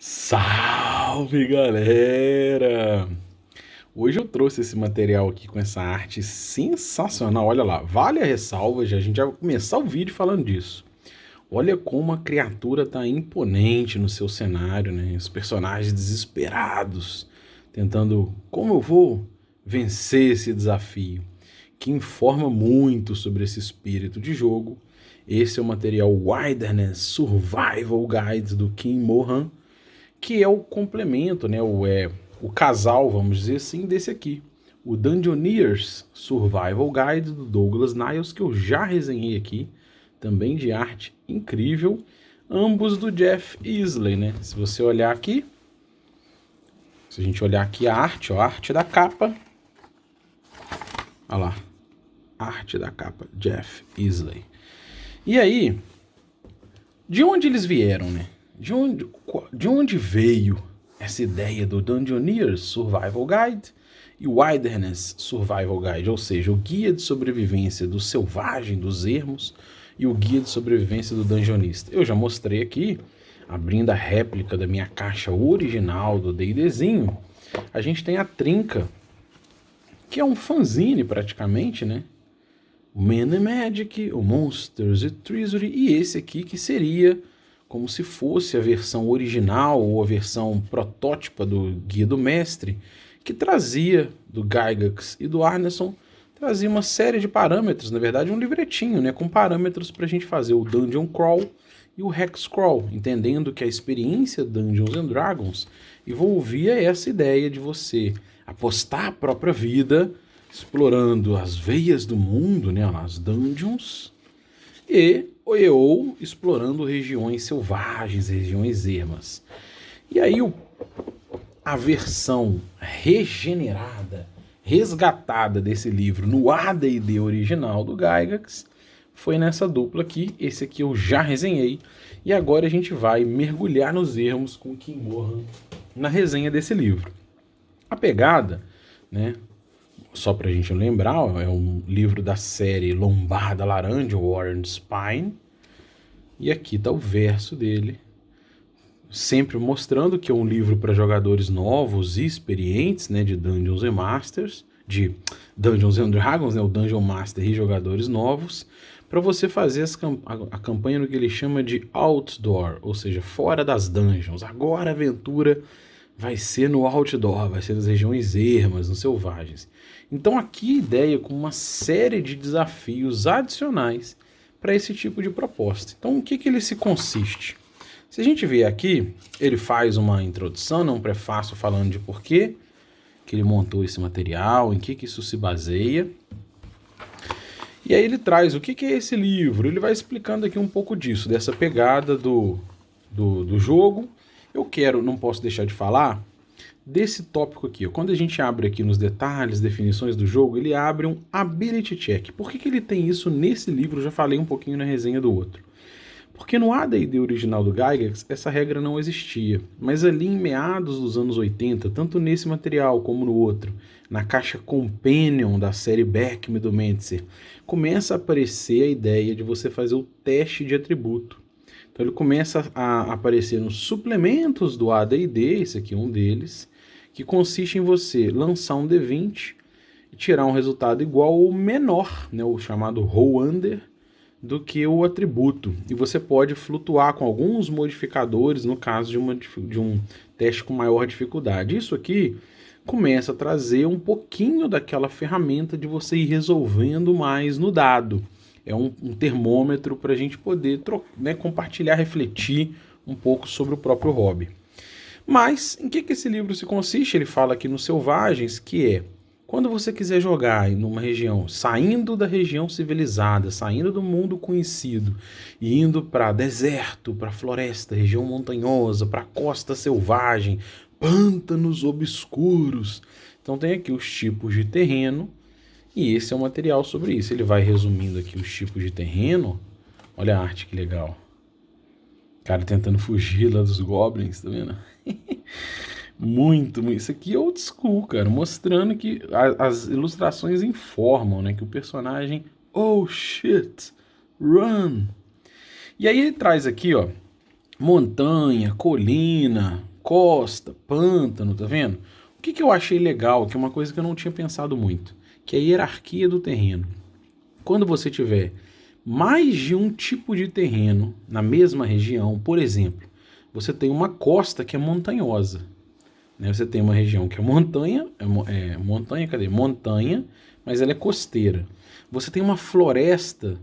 Salve, galera! Hoje eu trouxe esse material aqui com essa arte sensacional. Olha lá, vale a ressalva, a gente já vai começar o vídeo falando disso. Olha como a criatura tá imponente no seu cenário, né? Os personagens desesperados, tentando como eu vou vencer esse desafio, que informa muito sobre esse espírito de jogo. Esse é o material Wilderness Survival Guide do Kim Mohan, que é o complemento, né, o casal, vamos dizer assim, desse aqui. O Dungeoneers Survival Guide do Douglas Niles, que eu já resenhei aqui, também de arte incrível, ambos do Jeff Easley, né? Se você olhar aqui, se a gente olhar aqui a arte, ó, a arte da capa, olha lá, arte da capa, Jeff Easley. E aí, de onde eles vieram, né? De onde veio essa ideia do Dungeoneers Survival Guide e o Wilderness Survival Guide, ou seja, o guia de sobrevivência do selvagem, dos ermos, e o guia de sobrevivência do dungeonista. Eu já mostrei aqui, abrindo a réplica da minha caixa original do D&Dzinho, a gente tem a Trinca, que é um fanzine praticamente, né? O Man and Magic, o Monsters and Treasury, e esse aqui que seria como se fosse a versão original ou a versão protótipa do Guia do Mestre, que trazia do Gygax e do Arneson, trazia uma série de parâmetros, na verdade um livretinho, né, com parâmetros para a gente fazer o Dungeon Crawl e o Hex Crawl, entendendo que a experiência Dungeons and Dragons envolvia essa ideia de você apostar a própria vida, explorando as veias do mundo, né, as dungeons, ou explorando regiões selvagens, regiões ermas. E aí a versão regenerada, resgatada desse livro no AD&D original do Gygax foi nessa dupla aqui. Esse aqui eu já resenhei. E agora a gente vai mergulhar nos ermos com Kim Mohan na resenha desse livro. A pegada, né? Só pra gente lembrar, é um livro da série Lombarda Laranja, Warren Spine. E aqui tá o verso dele, sempre mostrando que é um livro para jogadores novos e experientes, né, de Dungeons and Masters, de Dungeons and Dragons, né, o Dungeon Master e jogadores novos, para você fazer a campanha no que ele chama de outdoor, ou seja, fora das dungeons. Agora a aventura vai ser no outdoor, vai ser nas regiões ermas, nos selvagens. Então aqui a ideia com uma série de desafios adicionais para esse tipo de proposta. Então o que ele se consiste? Se a gente ver aqui, ele faz uma introdução, um prefácio falando de por que ele montou esse material, em que isso se baseia. E aí ele traz o que é esse livro. Ele vai explicando aqui um pouco disso, dessa pegada do jogo. Eu não posso deixar de falar desse tópico aqui. Quando a gente abre aqui nos detalhes, definições do jogo, ele abre um Ability Check. Por que ele tem isso nesse livro? Eu já falei um pouquinho na resenha do outro. Porque no AD&D original do Gygax, essa regra não existia. Mas ali em meados dos anos 80, tanto nesse material como no outro, na caixa Companion da série Beckme do Mentzer, começa a aparecer a ideia de você fazer o teste de atributo. Então ele começa a aparecer nos suplementos do AD&D, esse aqui é um deles, que consiste em você lançar um D20 e tirar um resultado igual ou menor, né, o chamado roll under, do que o atributo. E você pode flutuar com alguns modificadores no caso de um teste com maior dificuldade. Isso aqui começa a trazer um pouquinho daquela ferramenta de você ir resolvendo mais no dado. É um termômetro para a gente poder compartilhar, refletir um pouco sobre o próprio hobby. Mas em que esse livro se consiste? Ele fala aqui nos Selvagens, que é quando você quiser jogar em uma região, saindo da região civilizada, saindo do mundo conhecido e indo para deserto, para floresta, região montanhosa, para costa selvagem, pântanos obscuros. Então tem aqui os tipos de terreno e esse é o material sobre isso. Ele vai resumindo aqui os tipos de terreno. Olha a arte que legal. O cara tentando fugir lá dos goblins, tá vendo? Muito. Isso aqui é old school, cara, mostrando que as ilustrações informam, né, que o personagem, oh shit, run. E aí ele traz aqui, ó, montanha, colina, costa, pântano, tá vendo? O que eu achei legal, que é uma coisa que eu não tinha pensado muito, que é a hierarquia do terreno. Quando você tiver mais de um tipo de terreno na mesma região, por exemplo, você tem uma costa que é montanhosa, né? Você tem uma região que é montanha, montanha, mas ela é costeira. Você tem uma floresta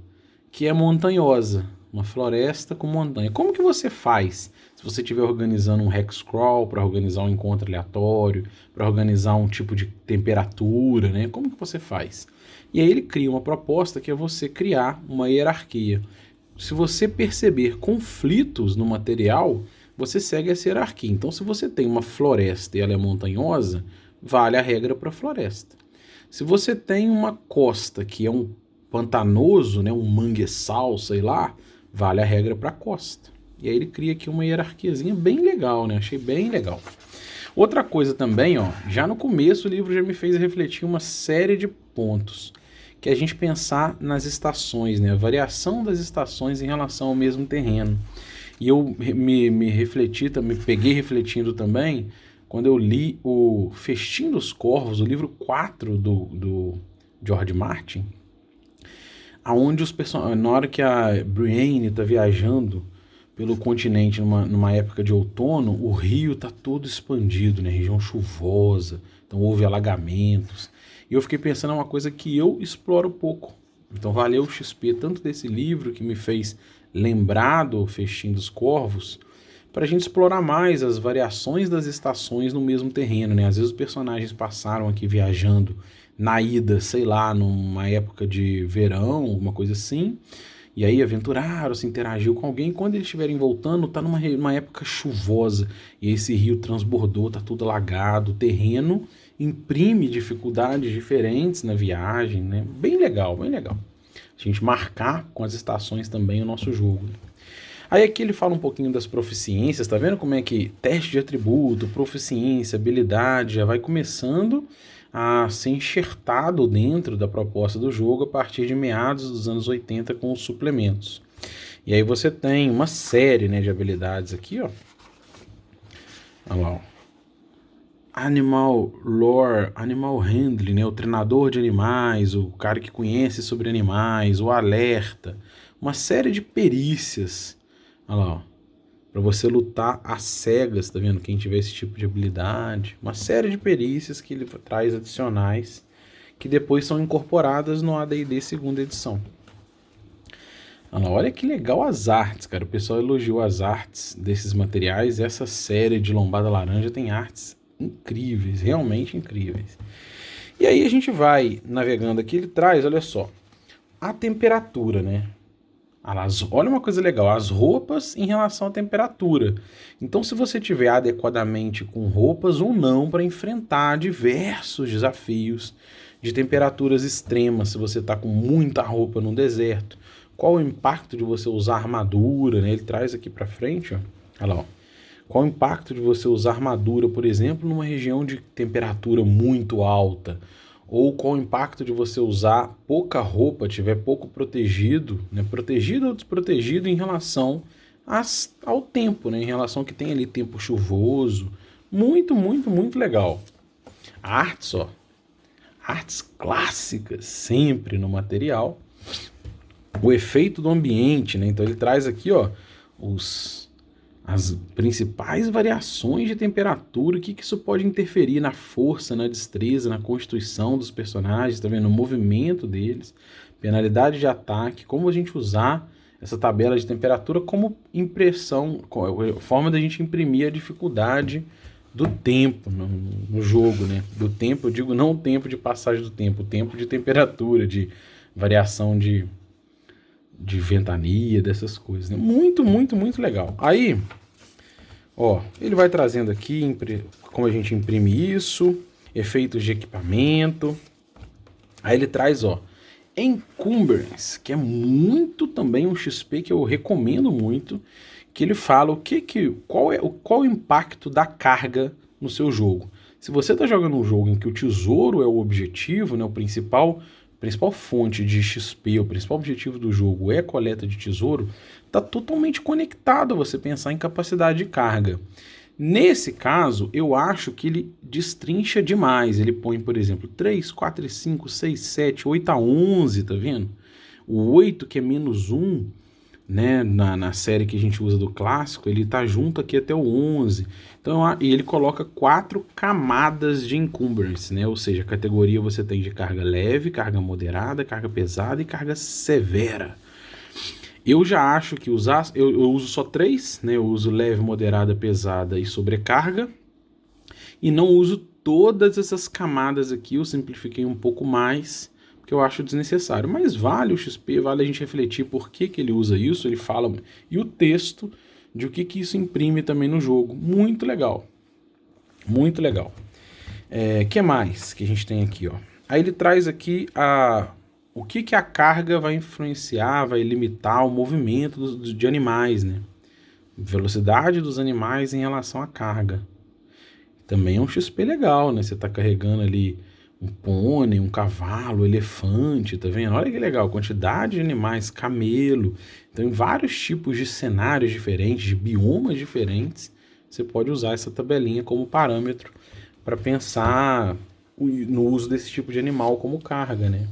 que é montanhosa, uma floresta com montanha. Como que você faz se você estiver organizando um hexcrawl para organizar um encontro aleatório, para organizar um tipo de temperatura, né? Como que você faz? E aí ele cria uma proposta que é você criar uma hierarquia. Se você perceber conflitos no material, você segue essa hierarquia. Então, se você tem uma floresta e ela é montanhosa, vale a regra para a floresta. Se você tem uma costa que é um pantanoso, né, um manguezal, sei lá, vale a regra para a costa. E aí ele cria aqui uma hierarquiazinha bem legal, né? Achei bem legal. Outra coisa também, ó, já no começo o livro já me fez refletir uma série de pontos, que é a gente pensar nas estações, né? A variação das estações em relação ao mesmo terreno. E eu me refleti, me peguei refletindo também, quando eu li o Festim dos Corvos, o livro 4 do George Martin, aonde os personagens, na hora que a Brienne está viajando pelo continente numa época de outono, o rio está todo expandido, né? Região chuvosa, então houve alagamentos. E eu fiquei pensando em uma coisa que eu exploro pouco. Então valeu o XP tanto desse livro que me fez lembrar do Festim dos Corvos, para a gente explorar mais as variações das estações no mesmo terreno, né? Às vezes os personagens passaram aqui viajando na ida, sei lá, numa época de verão, alguma coisa assim, e aí aventuraram, se interagiu com alguém, e quando eles estiverem voltando, tá numa época chuvosa, e esse rio transbordou, tá tudo alagado, o terreno imprime dificuldades diferentes na viagem, né? Bem legal, bem legal. A gente marcar com as estações também o nosso jogo. Aí aqui ele fala um pouquinho das proficiências, tá vendo como é que teste de atributo, proficiência, habilidade, já vai começando a ser enxertado dentro da proposta do jogo a partir de meados dos anos 80 com os suplementos. E aí você tem uma série, né, de habilidades aqui, ó. Olha lá, ó. Animal Lore, Animal Handling, né? O treinador de animais, o cara que conhece sobre animais, o alerta, uma série de perícias. Olha lá, ó. Para você lutar às cegas, tá vendo? Quem tiver esse tipo de habilidade, uma série de perícias que ele traz adicionais que depois são incorporadas no AD&D segunda edição. Olha que legal as artes, cara. O pessoal elogiou as artes desses materiais. Essa série de Lombada Laranja tem artes incríveis, realmente incríveis. E aí a gente vai navegando aqui, ele traz, olha só, a temperatura, né? Olha uma coisa legal, as roupas em relação à temperatura. Então, se você tiver adequadamente com roupas ou não para enfrentar diversos desafios de temperaturas extremas, se você está com muita roupa no deserto, qual o impacto de você usar armadura, né? Ele traz aqui para frente, ó. Olha lá, ó. Qual o impacto de você usar armadura, por exemplo, numa região de temperatura muito alta? Ou qual o impacto de você usar pouca roupa, tiver pouco protegido, né? Protegido ou desprotegido em relação ao tempo, né? Em relação ao que tem ali tempo chuvoso. Muito, muito, muito legal. Artes, ó. Artes clássicas, sempre no material. O efeito do ambiente, né? Então ele traz aqui, ó, as principais variações de temperatura, o que isso pode interferir na força, na destreza, na constituição dos personagens, tá vendo? No movimento deles, penalidade de ataque, como a gente usar essa tabela de temperatura como impressão, forma da gente imprimir a dificuldade do tempo no jogo, né? Do tempo, eu digo não o tempo de passagem do tempo, o tempo de temperatura, de variação de ventania, dessas coisas, né? Muito, muito, muito legal. Aí, ó, ele vai trazendo aqui como a gente imprime isso, efeitos de equipamento. Aí ele traz, ó, Encumbrance, que é muito também um XP que eu recomendo muito, que ele fala qual o impacto da carga no seu jogo. Se você está jogando um jogo em que o tesouro é o objetivo, né, a principal fonte de XP, o principal objetivo do jogo é a coleta de tesouro, está totalmente conectado a você pensar em capacidade de carga. Nesse caso, eu acho que ele destrincha demais. Ele põe, por exemplo, 3, 4, 5, 6, 7, 8 a 11, tá vendo? O 8, que é menos 1, né, na série que a gente usa do clássico, ele tá junto aqui até o 11. Então, e ele coloca 4 camadas de encumbrance, né? Ou seja, a categoria você tem de carga leve, carga moderada, carga pesada e carga severa. Eu já acho que eu uso só 3, né? Eu uso leve, moderada, pesada e sobrecarga. E não uso todas essas camadas aqui, eu simplifiquei um pouco mais, porque eu acho desnecessário. Mas vale o XP, vale a gente refletir por que ele usa isso, ele fala. E o texto de o que isso imprime também no jogo. Muito legal. Muito legal. Que mais que a gente tem aqui, ó? Aí ele traz aqui o que a carga vai influenciar, vai limitar o movimento de animais, né? Velocidade dos animais em relação à carga. Também é um XP legal, né? Você tá carregando ali um pônei, um cavalo, um elefante, tá vendo? Olha que legal, quantidade de animais, camelo. Então, em vários tipos de cenários diferentes, de biomas diferentes, você pode usar essa tabelinha como parâmetro para pensar no uso desse tipo de animal como carga, né?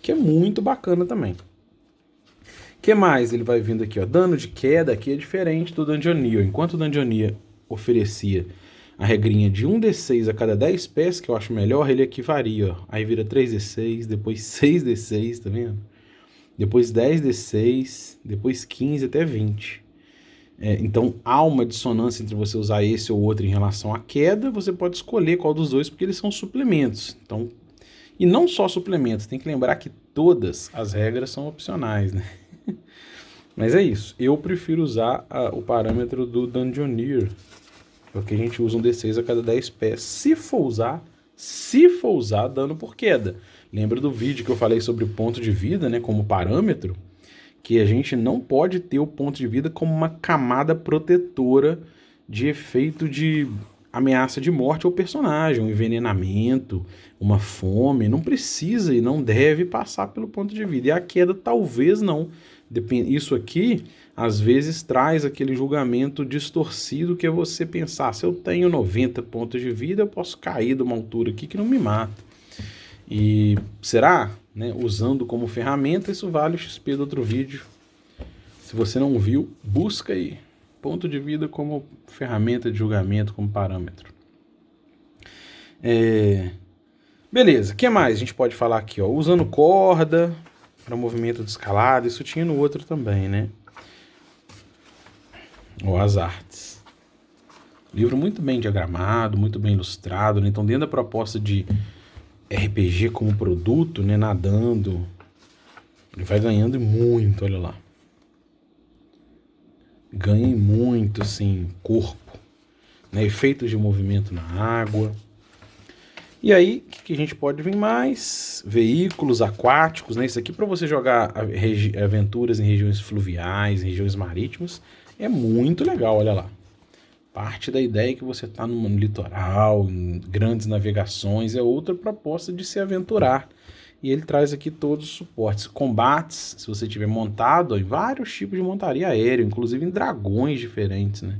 Que é muito bacana também. O que mais ele vai vindo aqui, ó? Dano de queda aqui é diferente do Dungeoneer. Enquanto o Dungeoneer oferecia a regrinha de 1d6 a cada 10 pés, que eu acho melhor, ele aqui varia, ó. Aí vira 3d6, depois 6d6, tá vendo? Depois 10d6, depois 15 até 20. Então há uma dissonância entre você usar esse ou outro em relação à queda, você pode escolher qual dos dois, porque eles são suplementos. Então, e não só suplementos, tem que lembrar que todas as regras são opcionais, né? Mas é isso, eu prefiro usar o parâmetro do Dungeoneer, porque a gente usa um D6 a cada 10 pés, se for usar dano por queda. Lembra do vídeo que eu falei sobre o ponto de vida, né, como parâmetro? Que a gente não pode ter o ponto de vida como uma camada protetora de efeito de ameaça de morte ao personagem, um envenenamento, uma fome, não precisa e não deve passar pelo ponto de vida. E a queda talvez não. Isso aqui, às vezes, traz aquele julgamento distorcido que é você pensar, se eu tenho 90 pontos de vida, eu posso cair de uma altura aqui que não me mata. E será? Né, usando como ferramenta, isso vale o XP do outro vídeo. Se você não viu, busca aí. Ponto de vida como ferramenta de julgamento, como parâmetro. Beleza, o que mais a gente pode falar aqui? Ó? Usando corda para movimento de escalada, isso tinha no outro também, né? Ou as artes. Livro muito bem diagramado, muito bem ilustrado, né? Então, dentro da proposta de RPG como produto, né, nadando, ele vai ganhando muito, olha lá. Ganha muito, assim, corpo, né, efeitos de movimento na água. E aí, o que a gente pode vir mais? Veículos aquáticos, né? Isso aqui para você jogar aventuras em regiões fluviais, em regiões marítimas, é muito legal, olha lá. Parte da ideia é que você está no litoral, em grandes navegações, é outra proposta de se aventurar. E ele traz aqui todos os suportes. Combates, se você tiver montado, ó, em vários tipos de montaria aérea, inclusive em dragões diferentes, né?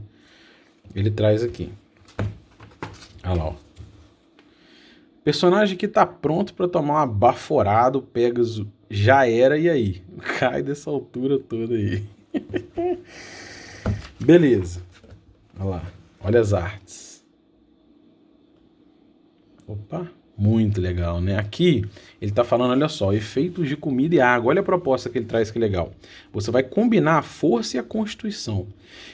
Ele traz aqui. Olha lá, ó. Personagem que tá pronto para tomar uma baforada, o Pegasus já era, e aí? Cai dessa altura toda aí. Beleza. Olha lá, olha as artes. Opa, muito legal, né? Aqui ele tá falando, olha só, efeitos de comida e água. Olha a proposta que ele traz, que legal. Você vai combinar a força e a constituição.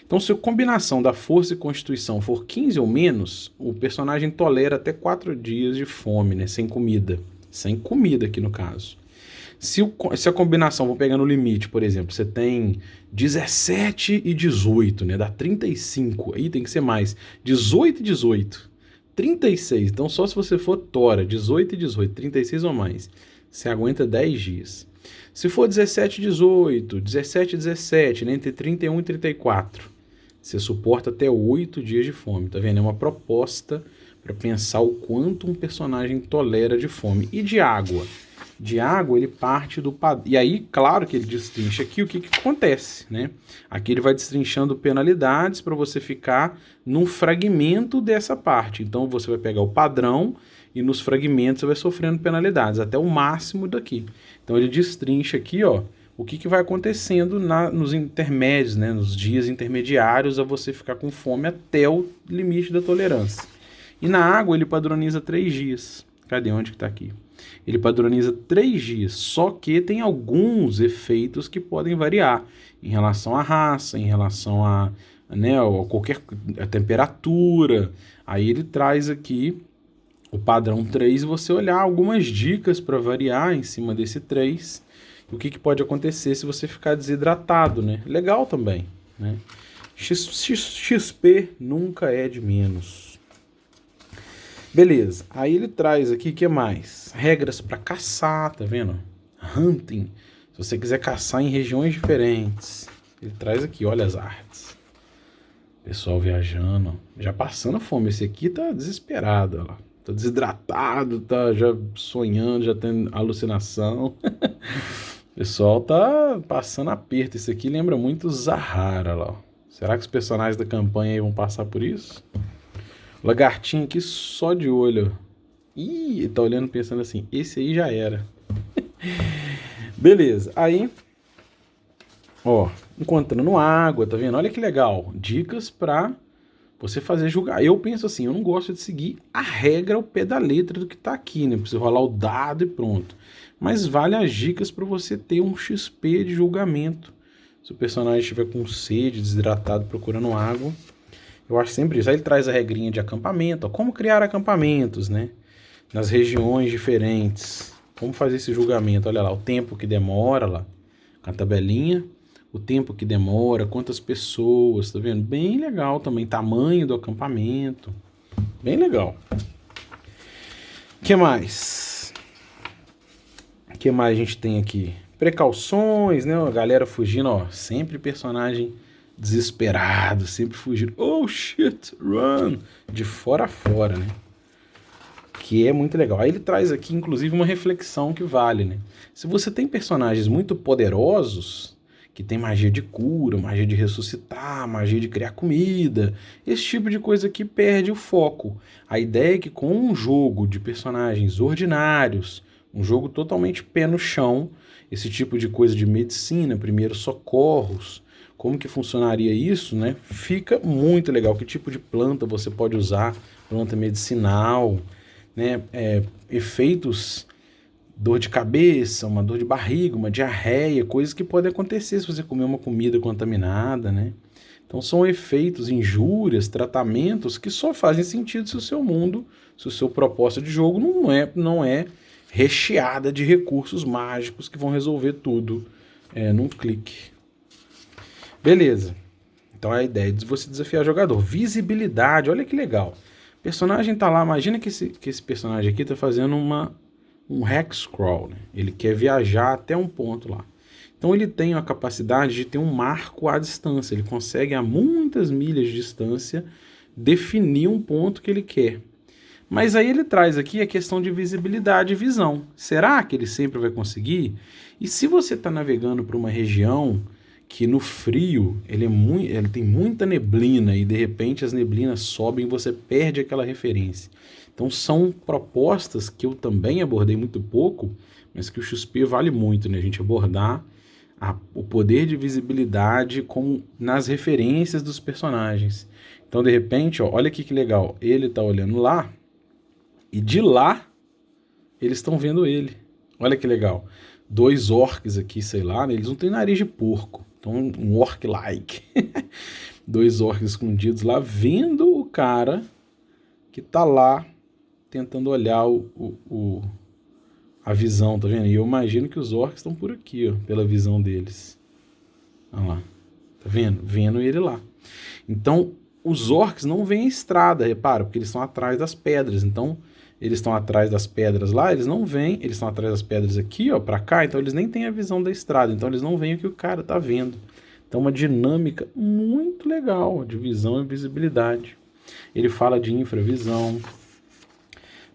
Então, se a combinação da força e constituição for 15 ou menos, o personagem tolera até 4 dias de fome, né? Sem comida. Sem comida aqui no caso. Se a combinação, vou pegar no limite, por exemplo, você tem 17 e 18, né? Dá 35. Aí tem que ser mais. 18 e 18. 36. Então, só se você for tora, 18 e 18, 36 ou mais, você aguenta 10 dias. Se for 17 e 18, 17 e 17, né? Entre 31 e 34, você suporta até 8 dias de fome, tá vendo? É uma proposta para pensar o quanto um personagem tolera de fome. E de água? de água, ele parte do padrão. E aí, claro que ele destrincha aqui, o que acontece, né? Aqui ele vai destrinchando penalidades para você ficar num fragmento dessa parte. Então, você vai pegar o padrão e nos fragmentos você vai sofrendo penalidades, até o máximo daqui. Então, ele destrincha aqui, ó, o que vai acontecendo nos intermédios, né? Nos dias intermediários, a você ficar com fome até o limite da tolerância. E na água, ele padroniza 3 dias. Cadê? Onde que tá aqui? Ele padroniza 3 dias, só que tem alguns efeitos que podem variar em relação à raça, em relação a, né, a temperatura. Aí ele traz aqui o padrão 3 e você olhar algumas dicas para variar em cima desse 3. O que pode acontecer se você ficar desidratado, né? Legal também, né? XP nunca é de menos. Beleza, aí ele traz aqui, o que mais? Regras para caçar, tá vendo? Hunting, se você quiser caçar em regiões diferentes. Ele traz aqui, olha as artes. Pessoal viajando, já passando fome. Esse aqui tá desesperado, ó. Tá desidratado, tá já sonhando, já tem alucinação. O pessoal tá passando aperto. Esse aqui lembra muito Zahara, lá. Será que os personagens da campanha aí vão passar por isso? Lagartinho aqui só de olho. Ih, tá olhando pensando assim, esse aí já era. Beleza, aí, ó, encontrando água, tá vendo? Olha que legal, dicas pra você fazer julgar. Eu penso assim, eu não gosto de seguir a regra ao pé da letra do que tá aqui, né? Preciso rolar o dado e pronto. Mas vale as dicas para você ter um XP de julgamento. Se o personagem estiver com sede, desidratado, procurando água. Eu acho sempre isso. Aí ele traz a regrinha de acampamento, ó, como criar acampamentos, né? Nas regiões diferentes. Como fazer esse julgamento? Olha lá, o tempo que demora lá, com a tabelinha. O tempo que demora, quantas pessoas, tá vendo? Bem legal também, tamanho do acampamento. Bem legal. O que mais? O que mais a gente tem aqui? Precauções, né? A galera fugindo, ó. Sempre personagem desesperado, sempre fugindo. Oh, shit, run! De fora a fora, né? Que é muito legal. Aí ele traz aqui, inclusive, uma reflexão que vale, né? Se você tem personagens muito poderosos, que tem magia de cura, magia de ressuscitar, magia de criar comida, esse tipo de coisa aqui perde o foco. A ideia é que com um jogo de personagens ordinários, um jogo totalmente pé no chão, esse tipo de coisa de medicina, primeiros socorros, como que funcionaria isso, né? Fica muito legal. Que tipo de planta você pode usar, planta medicinal, né? Efeitos, dor de cabeça, uma dor de barriga, uma diarreia, coisas que podem acontecer se você comer uma comida contaminada, né? Então são efeitos, injúrias, tratamentos que só fazem sentido se o seu mundo, se o seu propósito de jogo não é recheada de recursos mágicos que vão resolver tudo num clique. Beleza. Então a ideia é de você desafiar o jogador. Visibilidade, olha que legal. O personagem tá lá, imagina que esse personagem aqui tá fazendo um hex crawl, né? Ele quer viajar até um ponto lá. Então ele tem a capacidade de ter um marco à distância. Ele consegue a muitas milhas de distância definir um ponto que ele quer. Mas aí ele traz aqui a questão de visibilidade e visão. Será que ele sempre vai conseguir? E se você está navegando por uma região que no frio ele tem muita neblina e de repente as neblinas sobem e você perde aquela referência. Então são propostas que eu também abordei muito pouco, mas que o XP vale muito, né? A gente abordar o poder de visibilidade nas referências dos personagens. Então de repente, ó, olha aqui que legal, ele está olhando lá e de lá eles estão vendo ele. Olha que legal. 2 orcs aqui, sei lá, né? Eles não têm nariz de porco. Então, um orc-like. 2 orcs escondidos lá, vendo o cara que tá lá tentando olhar a visão, tá vendo? E eu imagino que os orcs estão por aqui, ó, pela visão deles. Olha lá. Tá vendo? Vendo ele lá. Então, os orcs não veem a estrada, repara, porque eles estão atrás das pedras. Então, eles estão atrás das pedras lá, eles não veem, eles estão atrás das pedras aqui, ó, pra cá, então eles nem têm a visão da estrada, então eles não veem o que o cara tá vendo. Então uma dinâmica muito legal de visão e visibilidade. Ele fala de infravisão,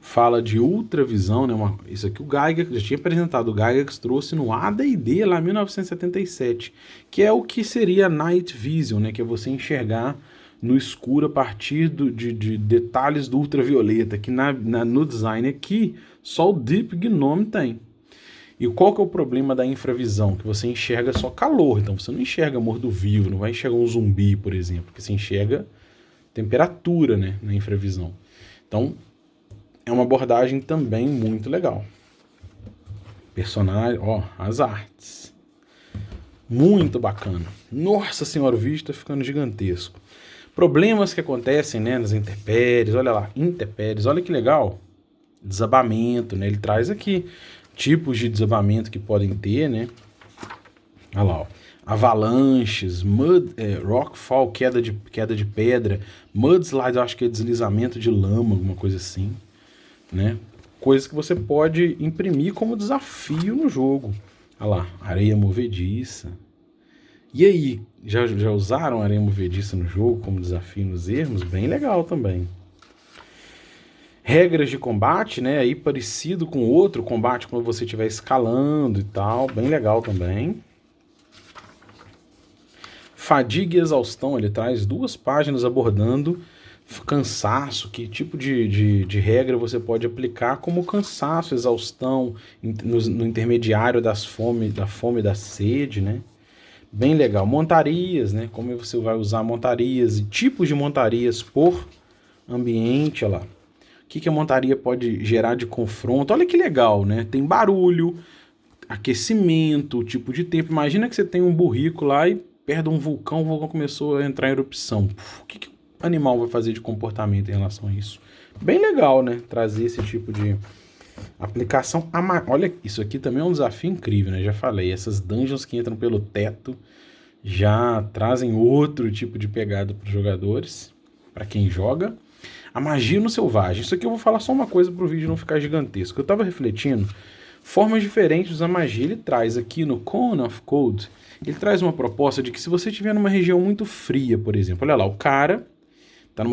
fala de ultravisão, né? Isso aqui o Gygax já tinha apresentado, o Gygax trouxe no AD&D lá em 1977, que é o que seria Night Vision, né? Que é você enxergar no escuro a partir de detalhes do ultravioleta, que no design aqui só o Deep Gnome tem. E qual que é o problema da infravisão? Que você enxerga só calor, então você não enxerga morto-vivo, não vai enxergar um zumbi, por exemplo, porque você enxerga temperatura, né, na infravisão. Então, é uma abordagem também muito legal. Personagem, ó, as artes. Muito bacana. Nossa senhora, o vídeo tá ficando gigantesco. Problemas que acontecem, né, nas intempéries, olha lá, intempéries, olha que legal. Desabamento, né, ele traz aqui tipos de desabamento que podem ter, né. Olha lá, ó. Avalanches, rockfall, queda de pedra, mudslide, eu acho que é deslizamento de lama, alguma coisa assim, né? Coisas que você pode imprimir como desafio no jogo. Olha lá, areia movediça. E aí, já usaram areia movediça no jogo como desafio nos ermos? Bem legal também. Regras de combate, né? Aí parecido com outro combate quando você estiver escalando e tal. Bem legal também. Fadiga e exaustão, ele traz 2 páginas abordando cansaço, que tipo de regra você pode aplicar como cansaço, exaustão, no intermediário da fome e da sede, né? Bem legal. Montarias, né? Como você vai usar montarias e tipos de montarias por ambiente, olha lá. O que a montaria pode gerar de confronto? Olha que legal, né? Tem barulho, aquecimento, tipo de tempo. Imagina que você tem um burrico lá e perto de um vulcão, o vulcão começou a entrar em erupção. O que o animal vai fazer de comportamento em relação a isso? Bem legal, né? Trazer esse tipo de aplicação. Olha, isso aqui também é um desafio incrível, né? Já falei, essas dungeons que entram pelo teto já trazem outro tipo de pegada para os jogadores, para quem joga. A magia no selvagem. Isso aqui eu vou falar só uma coisa para o vídeo não ficar gigantesco. Eu estava refletindo, formas diferentes de usar magia. Ele traz aqui no Cone of Cold, ele traz uma proposta de que se você estiver numa região muito fria, por exemplo, olha lá, o cara,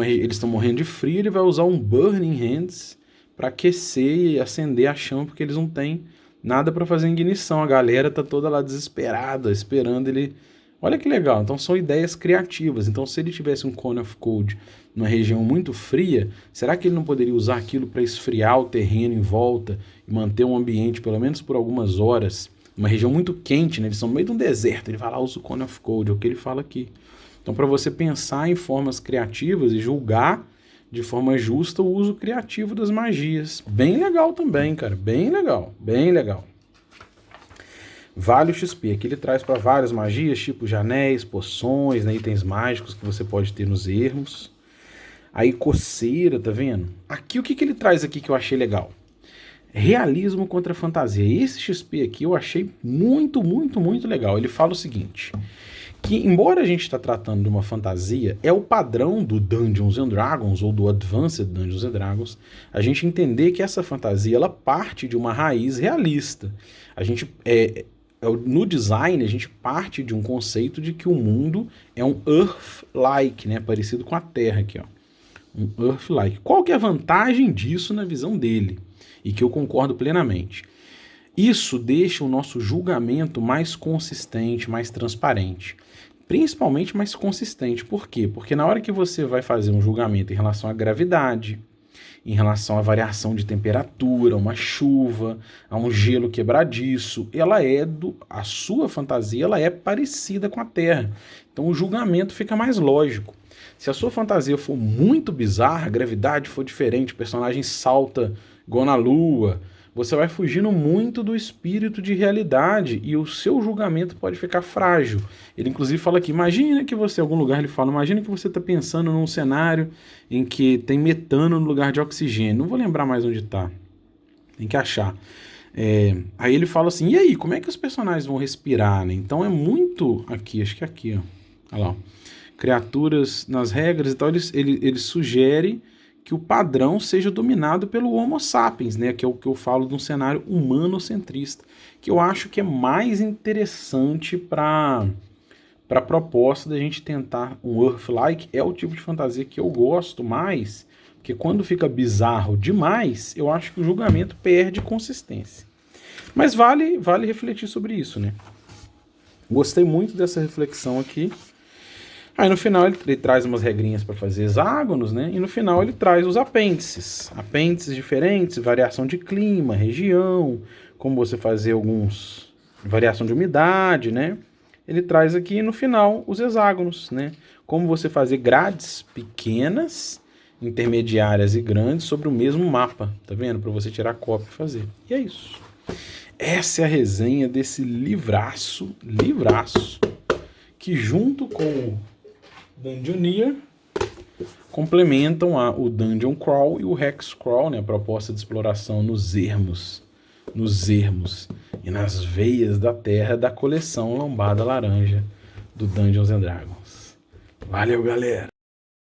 eles estão morrendo de frio, ele vai usar um Burning Hands para aquecer e acender a chama, porque eles não têm nada para fazer ignição. A galera tá toda lá desesperada, esperando ele. Olha que legal, então são ideias criativas. Então se ele tivesse um Cone of Cold numa região muito fria, será que ele não poderia usar aquilo para esfriar o terreno em volta e manter um ambiente, pelo menos por algumas horas? Uma região muito quente, né? Eles estão no meio de um deserto, ele vai lá, usa o Cone of Cold, é o que ele fala aqui. Então para você pensar em formas criativas e julgar de forma justa o uso criativo das magias. Bem legal também, cara, bem legal, bem legal. Vale o XP, aqui ele traz para várias magias, tipo de anéis, poções, né, itens mágicos que você pode ter nos ermos. Aí coceira, tá vendo? Aqui o que ele traz aqui que eu achei legal? Realismo contra fantasia. Esse XP aqui eu achei muito, muito, muito legal. Ele fala o seguinte, que embora a gente está tratando de uma fantasia, é o padrão do Dungeons and Dragons ou do Advanced Dungeons and Dragons, a gente entender que essa fantasia ela parte de uma raiz realista. A gente no design, a gente parte de um conceito de que o mundo é um Earth-like, né? Parecido com a Terra aqui, ó. Um Earth-like. Qual que é a vantagem disso na visão dele? E que eu concordo plenamente. Isso deixa o nosso julgamento mais consistente, mais transparente. Principalmente mais consistente. Por quê? Porque na hora que você vai fazer um julgamento em relação à gravidade, em relação à variação de temperatura, uma chuva, a um gelo quebradiço, a sua fantasia ela é parecida com a Terra. Então o julgamento fica mais lógico. Se a sua fantasia for muito bizarra, a gravidade for diferente, o personagem salta igual na Lua, você vai fugindo muito do espírito de realidade e o seu julgamento pode ficar frágil. Ele inclusive fala aqui, imagina que você, em algum lugar ele fala, imagina que você está pensando num cenário em que tem metano no lugar de oxigênio. Não vou lembrar mais onde está, tem que achar. Aí ele fala assim, e aí, como é que os personagens vão respirar, né? Então é muito aqui, acho que é aqui, ó. Olha lá, ó. Criaturas nas regras e tal, ele sugere que o padrão seja dominado pelo Homo sapiens, né? Que é o que eu falo de um cenário humanocentrista, que eu acho que é mais interessante para para a proposta da gente tentar um Earth-like. É o tipo de fantasia que eu gosto mais, porque quando fica bizarro demais, eu acho que o julgamento perde consistência. Mas vale refletir sobre isso, né? Gostei muito dessa reflexão aqui. Aí no final ele traz umas regrinhas para fazer hexágonos, né? E no final ele traz os apêndices. Apêndices diferentes, variação de clima, região, como você fazer variação de umidade, né? Ele traz aqui no final os hexágonos, né? Como você fazer grades pequenas, intermediárias e grandes sobre o mesmo mapa, tá vendo? Para você tirar cópia e fazer. E é isso. Essa é a resenha desse livraço, que junto com o Dungeoneer complementam o Dungeon Crawl e o Hex Crawl, né? A proposta de exploração nos ermos e nas veias da terra da coleção Lombada Laranja do Dungeons & Dragons. Valeu, galera!